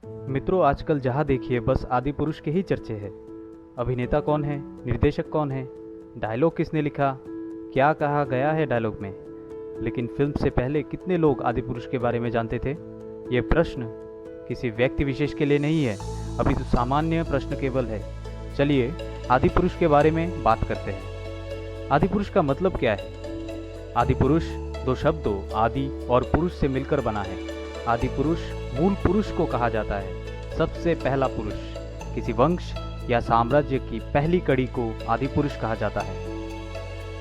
मित्रों, आजकल जहाँ देखिए बस आदि पुरुष के ही चर्चे हैं। अभिनेता कौन है, निर्देशक कौन है, डायलॉग किसने लिखा, क्या कहा गया है डायलॉग में। लेकिन फिल्म से पहले कितने लोग आदि पुरुष के बारे में जानते थे? ये प्रश्न किसी व्यक्ति विशेष के लिए नहीं है, अभी तो सामान्य प्रश्न केवल है। चलिए आदि पुरुष के बारे में बात करते हैं। आदि पुरुष का मतलब क्या है? आदि पुरुष दो शब्दों आदि और पुरुष से मिलकर बना है। आदि पुरुष मूल पुरुष को कहा जाता है। सबसे पहला पुरुष, किसी वंश या साम्राज्य की पहली कड़ी को आदि पुरुष कहा जाता है,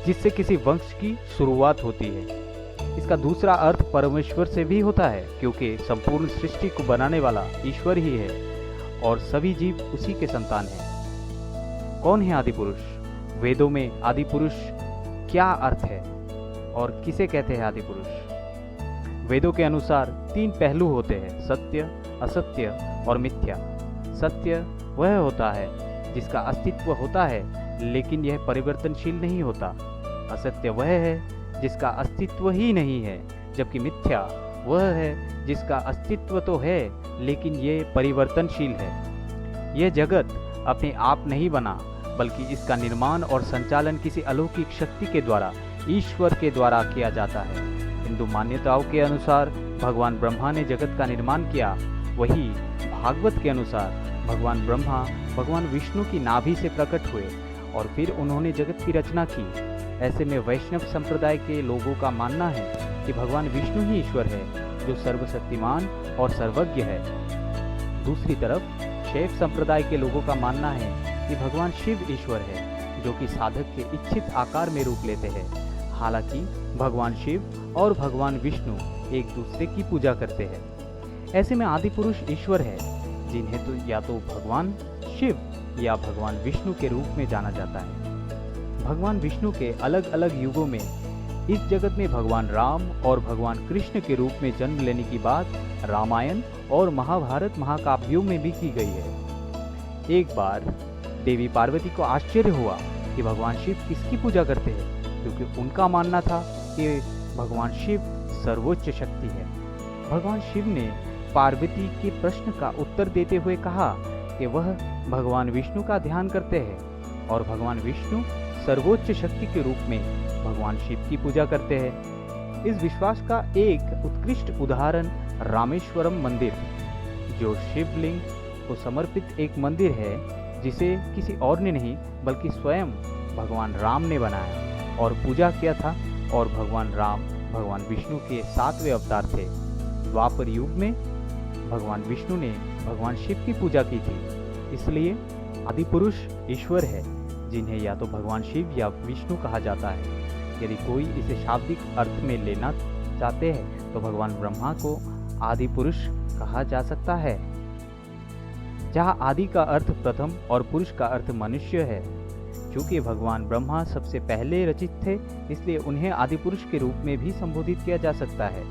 जिससे किसी वंश की शुरुआत होती है। इसका दूसरा अर्थ परमेश्वर से भी होता है, क्योंकि संपूर्ण सृष्टि को बनाने वाला ईश्वर ही है और सभी जीव उसी के संतान हैं। कौन है आदि पुरुष? वेदों में आदि पुरुष क्या अर्थ है और किसे कहते हैं आदि पुरुष? वेदों के अनुसार तीन पहलू होते हैं, सत्य, असत्य और मिथ्या। सत्य वह होता है जिसका अस्तित्व होता है लेकिन यह परिवर्तनशील नहीं होता। असत्य वह है जिसका अस्तित्व ही नहीं है, जबकि मिथ्या वह है जिसका अस्तित्व तो है लेकिन यह परिवर्तनशील है। यह जगत अपने आप नहीं बना, बल्कि इसका निर्माण और संचालन किसी अलौकिक शक्ति के द्वारा, ईश्वर के द्वारा किया जाता है। हिंदू मान्यताओं के अनुसार भगवान ब्रह्मा ने जगत का निर्माण किया। वही भागवत के अनुसार भगवान ब्रह्मा भगवान विष्णु की नाभि से प्रकट हुए और फिर उन्होंने जगत की रचना की। ऐसे में वैष्णव संप्रदाय के लोगों का मानना है कि भगवान विष्णु ही ईश्वर है, जो सर्वशक्तिमान और सर्वज्ञ है। दूसरी तरफ शैव संप्रदाय के लोगों का मानना है कि भगवान शिव ईश्वर है, जो कि साधक के इच्छित आकार में रूप लेते हैं। हालांकि भगवान शिव और भगवान विष्णु एक दूसरे की पूजा करते हैं। ऐसे में आदि पुरुष ईश्वर है, जिन्हें तो या तो भगवान शिव या भगवान विष्णु के रूप में जाना जाता है। भगवान विष्णु के अलग अलग युगों में इस जगत में भगवान राम और भगवान कृष्ण के रूप में जन्म लेने की बात रामायण और महाभारत महाकाव्यों में भी की गई है। एक बार देवी पार्वती को आश्चर्य हुआ कि भगवान शिव किसकी पूजा करते हैं, क्योंकि उनका मानना था कि भगवान शिव सर्वोच्च शक्ति है। भगवान शिव ने पार्वती के प्रश्न का उत्तर देते हुए कहा कि वह भगवान विष्णु का ध्यान करते हैं और भगवान विष्णु सर्वोच्च शक्ति के रूप में भगवान शिव की पूजा करते हैं। इस विश्वास का एक उत्कृष्ट उदाहरण रामेश्वरम मंदिर, जो शिवलिंग को समर्पित एक मंदिर है, जिसे किसी और ने नहीं बल्कि स्वयं भगवान राम ने बनाया और पूजा किया था। और भगवान राम भगवान विष्णु के 7वें अवतार थे। द्वापर युग में भगवान विष्णु ने भगवान शिव की पूजा की थी। इसलिए आदि पुरुष ईश्वर है, जिन्हें या तो भगवान शिव या विष्णु कहा जाता है। यदि कोई इसे शाब्दिक अर्थ में लेना चाहते हैं तो भगवान ब्रह्मा को आदि पुरुष कहा जा सकता है। जहाँ आदि का अर्थ प्रथम और पुरुष का अर्थ मनुष्य है। चूंकि भगवान ब्रह्मा सबसे पहले रचित थे, इसलिए उन्हें आदि पुरुष के रूप में भी संबोधित किया जा सकता है।